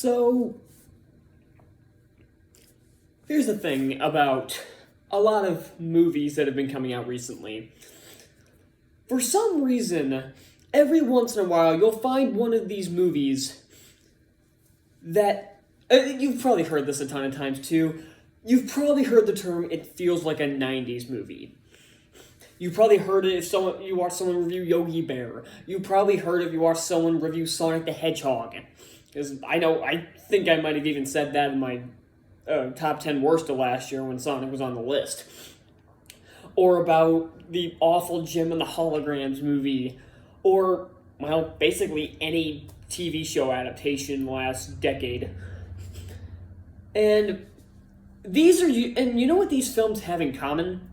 So, here's the thing about a lot of movies that have been coming out recently. For some reason, every once in a while, you'll find one of these movies that, you've probably heard this a ton of times too, you've probably heard the term, it feels like a 90s movie. You probably heard it if you watched someone review Yogi Bear. You probably heard it if you watched someone review Sonic the Hedgehog. Because I think I might have even said that in my top 10 worst of last year when Sonic was on the list. Or about the awful Jim and the Holograms movie. Or, well, basically any TV show adaptation last decade. And you know what these films have in common?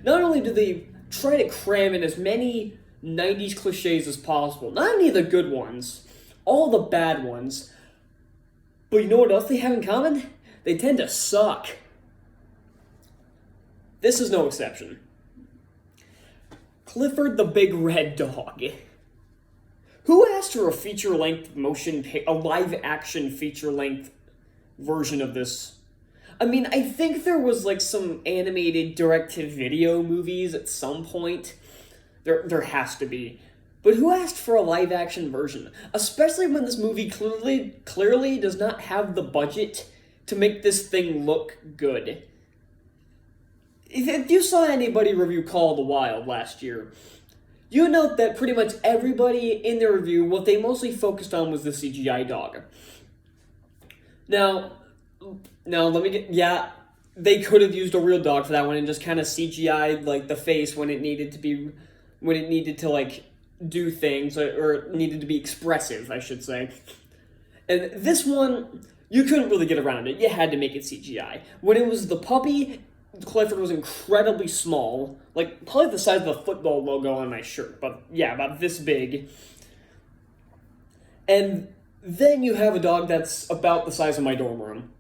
Not only do they try to cram in as many 90s cliches as possible, not any of the good ones, all the bad ones, but you know what else they have in common? They tend to suck. This is no exception. Clifford the Big Red Dog. Who asked for a live-action feature-length version of this? I mean, I think there was like some animated direct-to-video movies at some point. There has to be. But who asked for a live-action version? Especially when this movie clearly does not have the budget to make this thing look good. If you saw anybody review Call of the Wild last year, you note that pretty much everybody in their review, what they mostly focused on was the CGI dog. Now, they could have used a real dog for that one and just kind of CGI'd like the face when it needed to like do things or needed to be expressive, I should say. And this one, you couldn't really get around it. You had to make it CGI. When it was the puppy, Clifford was incredibly small, like probably the size of the football logo on my shirt, but yeah, about this big. And then you have a dog that's about the size of my dorm room.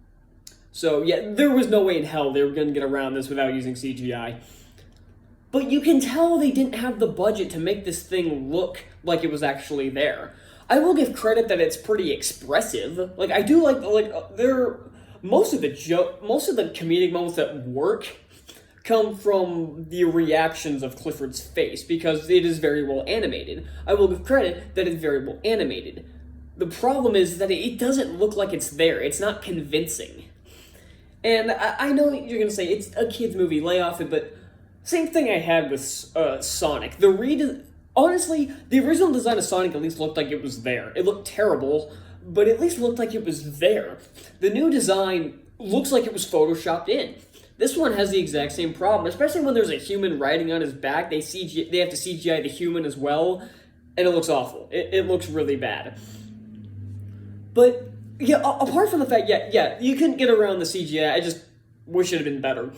So yeah, there was no way in hell they were going to get around this without using CGI. But you can tell they didn't have the budget to make this thing look like it was actually there. I will give credit that it's pretty expressive. Like, I do most of the comedic moments that work come from the reactions of Clifford's face, because it is very well animated. I will give credit that it's very well animated. The problem is that it doesn't look like it's there. It's not convincing. And I know you're going to say, it's a kid's movie, lay off it, but same thing I had with Sonic. Honestly, the original design of Sonic at least looked like it was there. It looked terrible, but at least looked like it was there. The new design looks like it was photoshopped in. This one has the exact same problem, especially when there's a human riding on his back. They have to CGI the human as well, and it looks awful. It looks really bad. But yeah, apart from the fact, yeah, you couldn't get around the CGI. I just wish it had been better.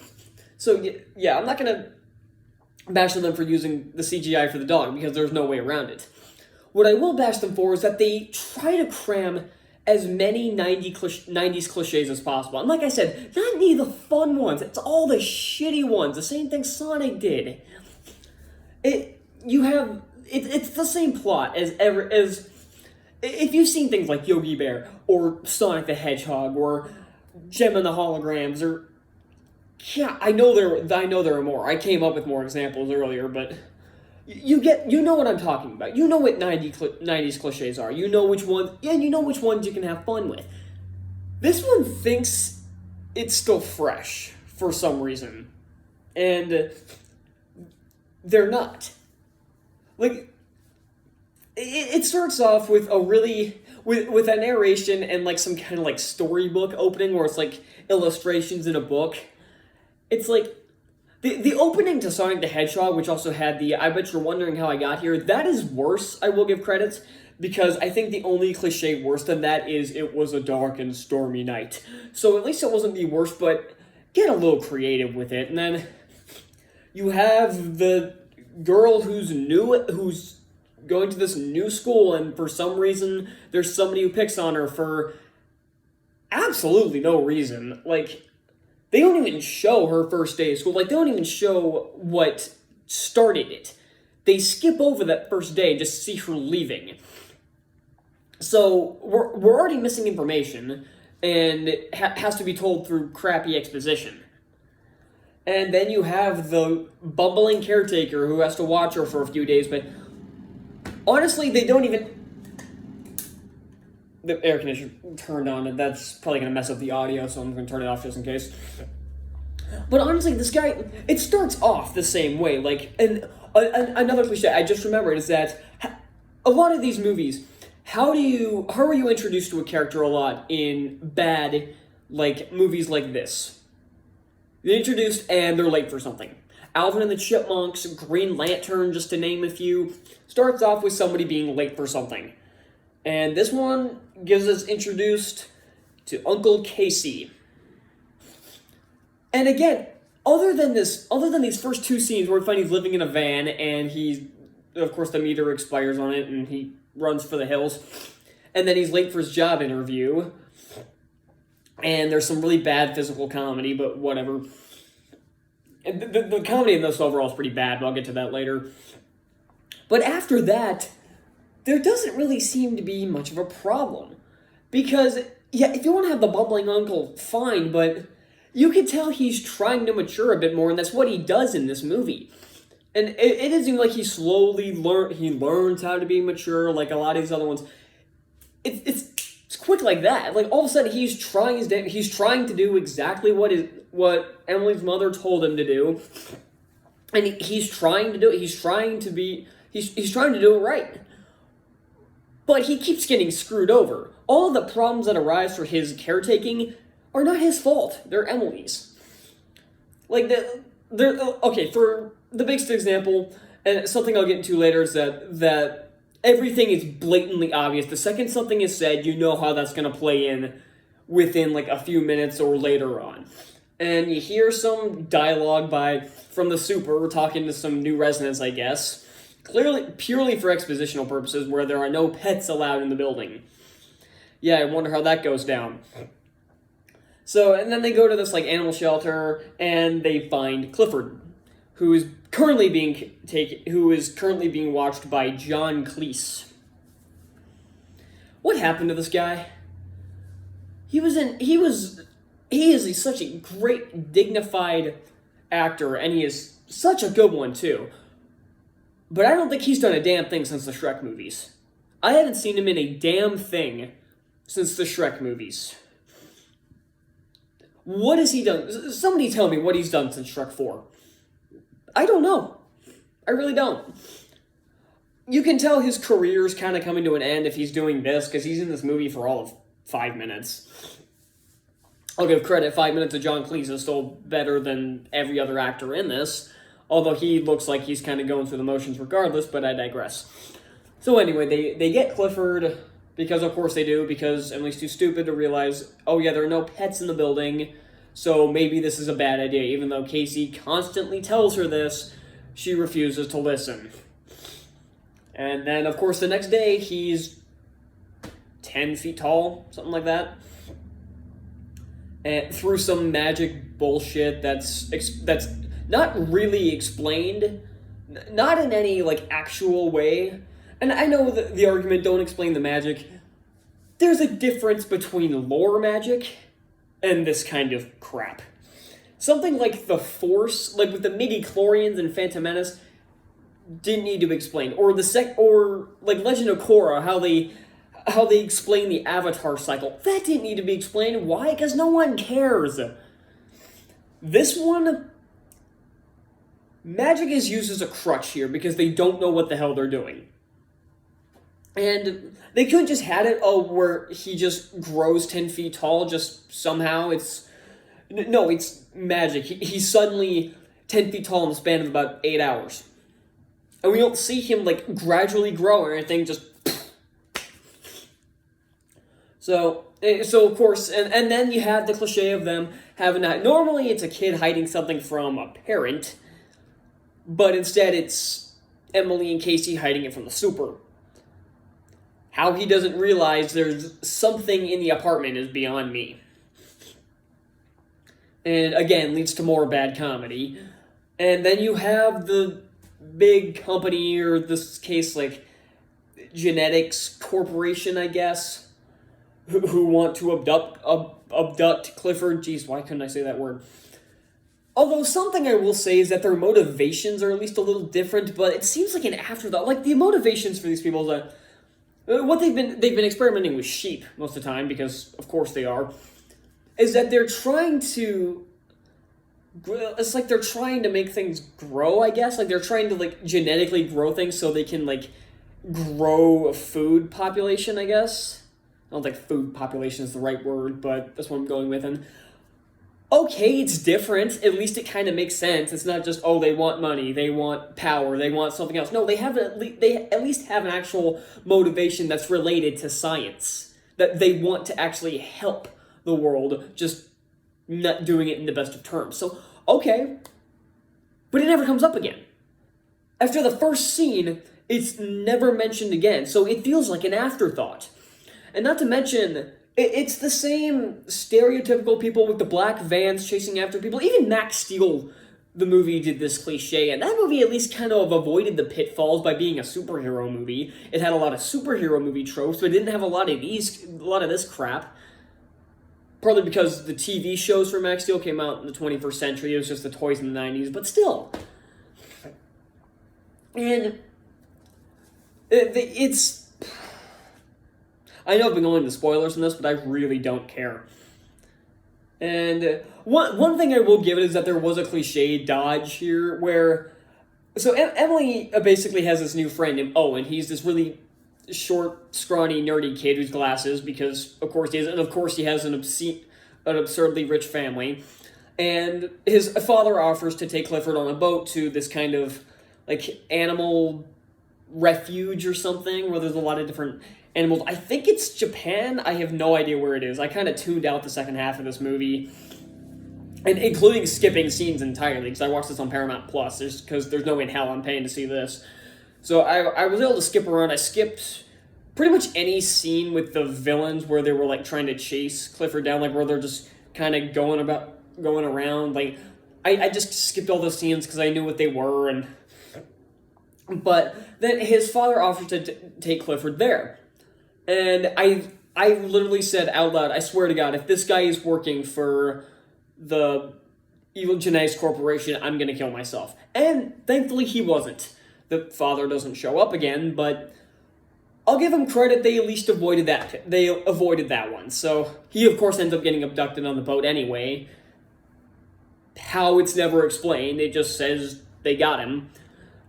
So yeah, I'm not gonna bash them for using the CGI for the dog, because there's no way around it. What I will bash them for is that they try to cram as many 90s cliches as possible. And like I said, not any of the fun ones. It's all the shitty ones. The same thing Sonic did. It's the same plot as if you've seen things like Yogi Bear or Sonic the Hedgehog or Gem and the Holograms or yeah, I know there are more. I came up with more examples earlier, but you know what I'm talking about. You know what 90s cliches are. You know which ones, and you know which ones you can have fun with. This one thinks it's still fresh for some reason, and they're not. Like, it starts off with with a narration and like some kind of like storybook opening where it's like illustrations in a book. It's like, the opening to Sonic the Hedgehog, which also had the I bet you're wondering how I got here, that is worse, I will give credit, because I think the only cliche worse than that is it was a dark and stormy night. So at least it wasn't the worst, but get a little creative with it. And then you have the girl who's going to this new school, and for some reason there's somebody who picks on her for absolutely no reason. Like, they don't even show her first day of school. Like, they don't even show what started it. They skip over that first day and just see her leaving. So we're already missing information, and it has to be told through crappy exposition. And then you have the bumbling caretaker who has to watch her for a few days, but honestly, they don't even... The air conditioner turned on, and that's probably going to mess up the audio, so I'm going to turn it off just in case. But honestly, this guy, it starts off the same way. Like, and another cliche I just remembered is that a lot of these movies, how are you introduced to a character a lot in bad, like, movies like this? They're introduced and they're late for something. Alvin and the Chipmunks, Green Lantern, just to name a few, starts off with somebody being late for something. And this one gives us introduced to Uncle Casey. And again, other than these first two scenes where we find he's living in a van and of course the meter expires on it and he runs for the hills, and then he's late for his job interview, and there's some really bad physical comedy, but whatever. And the comedy in this overall is pretty bad, but I'll get to that later. But after that, there doesn't really seem to be much of a problem. Because, yeah, if you want to have the bumbling uncle, fine, but you can tell he's trying to mature a bit more, and that's what he does in this movie. And it doesn't seem like he learns how to be mature like a lot of these other ones. It's quick like that. Like, all of a sudden, he's trying to do exactly what Emily's mother told him to do. And he's trying to do it. He's trying to do it right. But he keeps getting screwed over. All of the problems that arise for his caretaking are not his fault. They're Emily's. Like, okay, for the biggest example, and something I'll get into later, is that everything is blatantly obvious. The second something is said, you know how that's going to play in within, like, a few minutes or later on. And you hear some dialogue from the super talking to some new residents, I guess. Clearly, purely for expositional purposes, where there are no pets allowed in the building. Yeah, I wonder how that goes down. So, and then they go to this, like, animal shelter, and they find Clifford, who is currently being watched by John Cleese. What happened to this guy? He is such a great, dignified actor, and he is such a good one, too. But I don't think he's done a damn thing since the Shrek movies. I haven't seen him in a damn thing since the Shrek movies. What has he done? Somebody tell me what he's done since Shrek 4. I don't know. I really don't. You can tell his career's kind of coming to an end if he's doing this, because he's in this movie for all of 5 minutes. I'll give credit, 5 minutes of John Cleese is still better than every other actor in this. Although he looks like he's kind of going through the motions regardless, but I digress. So anyway, they get Clifford, because of course they do, because Emily's too stupid to realize, oh yeah, there are no pets in the building, so maybe this is a bad idea. Even though Casey constantly tells her this, she refuses to listen. And then, of course, the next day, he's 10 feet tall, something like that. And through some magic bullshit that's not really explained, not in any, like, actual way. And I know the argument, don't explain the magic. There's a difference between lore magic and this kind of crap. Something like the Force, like with the midi-chlorians and Phantom Menace, didn't need to be explained. Or like Legend of Korra, how they explain the Avatar cycle. That didn't need to be explained. Why? Because no one cares. This one, magic is used as a crutch here because they don't know what the hell they're doing. And they could just had it, where he just grows 10 feet tall, just somehow. It's magic. He's suddenly 10 feet tall in the span of about 8 hours. And we don't see him, like, gradually grow or anything, just... So of course, and then you have the cliche of them having that. Normally it's a kid hiding something from a parent, but instead it's Emily and Casey hiding it from the super. How he doesn't realize there's something in the apartment is beyond me. And again, leads to more bad comedy. And then you have the big company, or this case, like, genetics corporation, I guess, who want to abduct Clifford. Jeez, why couldn't I say that word? Although something I will say is that their motivations are at least a little different, but it seems like an afterthought. Like, the motivations for these people is that what they've been experimenting with sheep most of the time, because of course they are, is that they're trying to, it's like they're trying to make things grow, I guess. Like, they're trying to, like, genetically grow things so they can, like, grow a food population, I guess. I don't think food population is the right word, but that's what I'm going with. And okay, it's different. At least it kind of makes sense. It's not just, oh, they want money, they want power, they want something else. No, they at least have an actual motivation that's related to science. That they want to actually help the world, just not doing it in the best of terms. So, okay. But it never comes up again. After the first scene, it's never mentioned again. So it feels like an afterthought. And not to mention, it's the same stereotypical people with the black vans chasing after people. Even Max Steel, the movie, did this cliche, and that movie at least kind of avoided the pitfalls by being a superhero movie. It had a lot of superhero movie tropes, but it didn't have a lot of this crap. Partly because the TV shows for Max Steel came out in the 21st century. It was just the toys in the 90s, but still. And it's... I know I've been going into spoilers in this, but I really don't care. And one thing I will give it is that there was a cliche dodge here where... So Emily basically has this new friend named Owen. He's this really short, scrawny, nerdy kid with glasses because, of course, he is. And, of course, he has an absurdly rich family. And his father offers to take Clifford on a boat to this kind of, like, animal refuge or something where there's a lot of different animals. I think it's Japan. I have no idea where it is. I kind of tuned out the second half of this movie, and including skipping scenes entirely, because I watched this on Paramount Plus, because there's no way in hell I'm paying to see this. So I was able to skip around. I skipped pretty much any scene with the villains where they were, like, trying to chase Clifford down, like, where they're just kind of going around. Like, I just skipped all those scenes because I knew what they were, but then his father offered to take Clifford there. And I literally said out loud, I swear to God, if this guy is working for the Evil Genetics Corporation, I'm going to kill myself. And thankfully he wasn't. The father doesn't show up again, but I'll give him credit, they at least avoided that. They avoided that one. So he, of course, ends up getting abducted on the boat anyway. How, it's never explained. It just says they got him.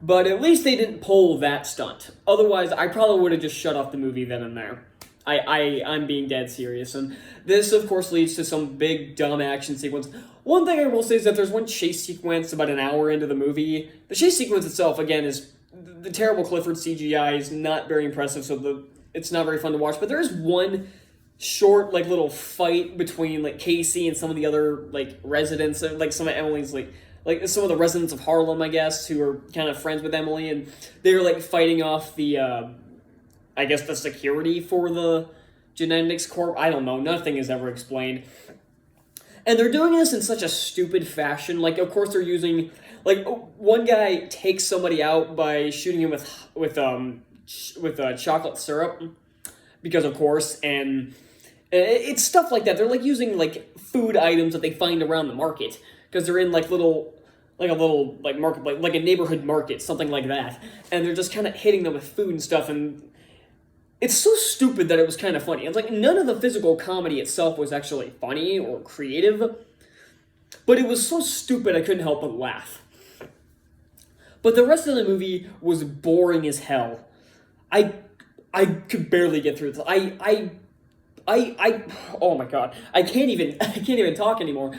But at least they didn't pull that stunt. Otherwise, I probably would have just shut off the movie then and there. I'm being dead serious. And this, of course, leads to some big, dumb action sequence. One thing I will say is that there's one chase sequence about an hour into the movie. The chase sequence itself, again, is... The terrible Clifford CGI is not very impressive, so it's not very fun to watch. But there is one short, like, little fight between, like, Casey and some of the other, like, residents, like, some of Emily's, like some of the residents of Harlem, I guess, who are kind of friends with Emily, and they're, like, fighting off the, I guess, the security for the Genetics Corp. I don't know. Nothing is ever explained. And they're doing this in such a stupid fashion. Like, of course, they're using... Like, one guy takes somebody out by shooting him with chocolate syrup, because, of course, and it's stuff like that. They're, like, using, like, food items that they find around the market, because they're in, like, a little market, like a neighborhood market, something like that, and they're just kind of hitting them with food and stuff, and it's so stupid that it was kind of funny. It's like, none of the physical comedy itself was actually funny or creative, but it was so stupid I couldn't help but laugh. But the rest of the movie was boring as hell. I could barely get through this. Oh my God, I can't even talk anymore.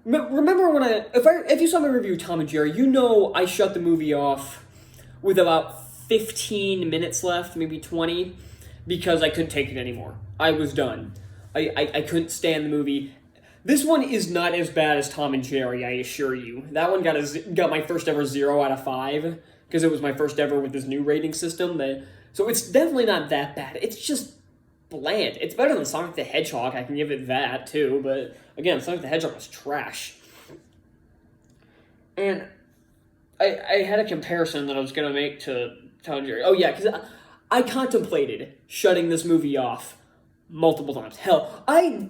Remember when if you saw my review of Tom and Jerry, you know I shut the movie off with about 15 minutes left, maybe 20, because I couldn't take it anymore. I was done. I couldn't stand the movie. This one is not as bad as Tom and Jerry, I assure you. That one got my first ever 0 out of 5, because it was my first ever with this new rating system. So it's definitely not that bad. It's just bland. It's better than Sonic the Hedgehog, I can give it that, too. But, again, Sonic the Hedgehog was trash. And I had a comparison that I was going to make to Tom and Jerry. Oh, yeah, because I contemplated shutting this movie off multiple times. Hell, I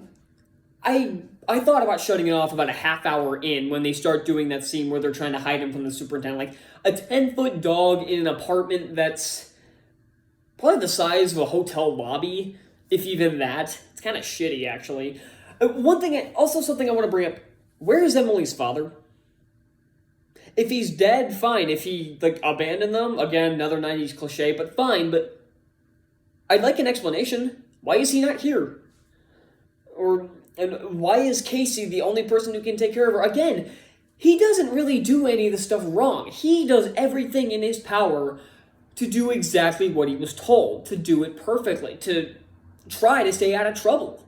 thought about shutting it off about a half hour in when they start doing that scene where they're trying to hide him from the superintendent. Like, a 10-foot dog in an apartment that's probably the size of a hotel lobby, if even that. It's kind of shitty, actually. Something I want to bring up. Where is Emily's father? If he's dead, fine. If he, abandoned them, again, another 90s cliche, but fine, but I'd like an explanation. Why is he not here? And why is Casey the only person who can take care of her? Again, he doesn't really do any of the stuff wrong. He does everything in his power to do exactly what he was told, to do it perfectly, to try to stay out of trouble.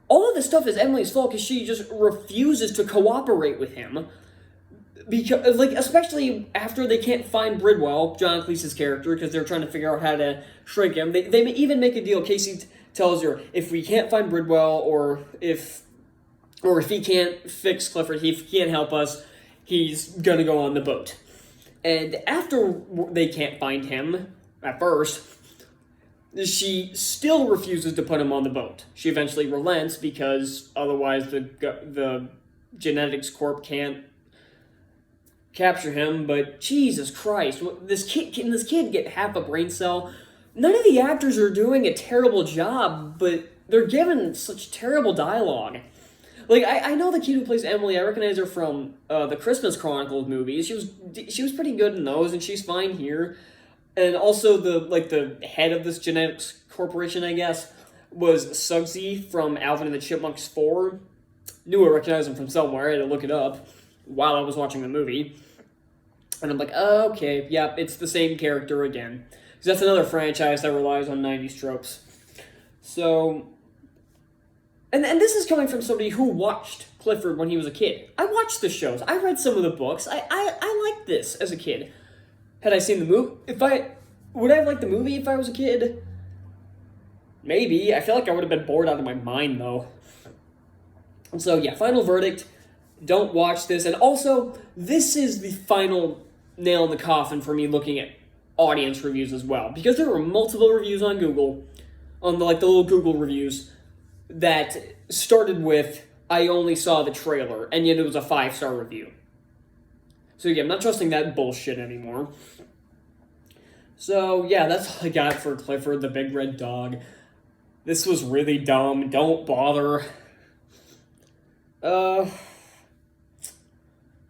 All of this stuff is Emily's fault because she just refuses to cooperate with him. Because, especially after they can't find Bridwell, John Cleese's character, because they're trying to figure out how to shrink him. They even make a deal. Casey tells her, if we can't find Bridwell, or if he can't fix Clifford, he can't help us, he's gonna go on the boat. And after they can't find him, at first, she still refuses to put him on the boat. She eventually relents because otherwise the genetics corp can't capture him. But Jesus Christ, can this kid get half a brain cell? None of the actors are doing a terrible job, but they're given such terrible dialogue. I know the kid who plays Emily. I recognize her from the Christmas Chronicles movies. She was pretty good in those, and she's fine here. And also the head of this genetics corporation, I guess, was Suggsy from Alvin and the Chipmunks 4. Knew I recognized him from somewhere. I had to look it up while I was watching the movie. And I'm like, oh, okay, yeah, it's the same character again. Because that's another franchise that relies on 90s tropes. So, and this is coming from somebody who watched Clifford when he was a kid. I watched the shows. I read some of the books. I liked this as a kid. Had I seen the movie? Would I have liked the movie if I was a kid? Maybe. I feel like I would have been bored out of my mind, though. And so, yeah, final verdict. Don't watch this. And also, this is the final nail in the coffin for me looking at audience reviews as well. Because there were multiple reviews on Google, on the little Google reviews, that started with, I only saw the trailer, and yet it was a 5-star review. So yeah, I'm not trusting that bullshit anymore. So yeah, that's all I got for Clifford the Big Red Dog. This was really dumb. Don't bother. I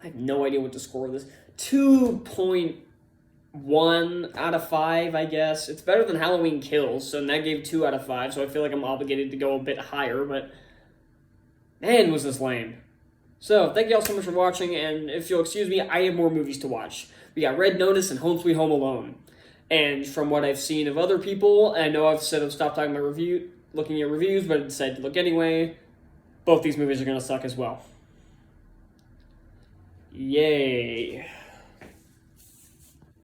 have no idea what to score this. 2.1 out of 5, I guess. It's better than Halloween Kills, so that gave 2 out of 5, so I feel like I'm obligated to go a bit higher, but man, was this lame. So, thank you all so much for watching, and if you'll excuse me, I have more movies to watch. We got Red Notice and Home Sweet Home Alone. And from what I've seen of other people, and I know I've said I've stopped looking at reviews, but I decided to look anyway, both these movies are going to suck as well. Yay.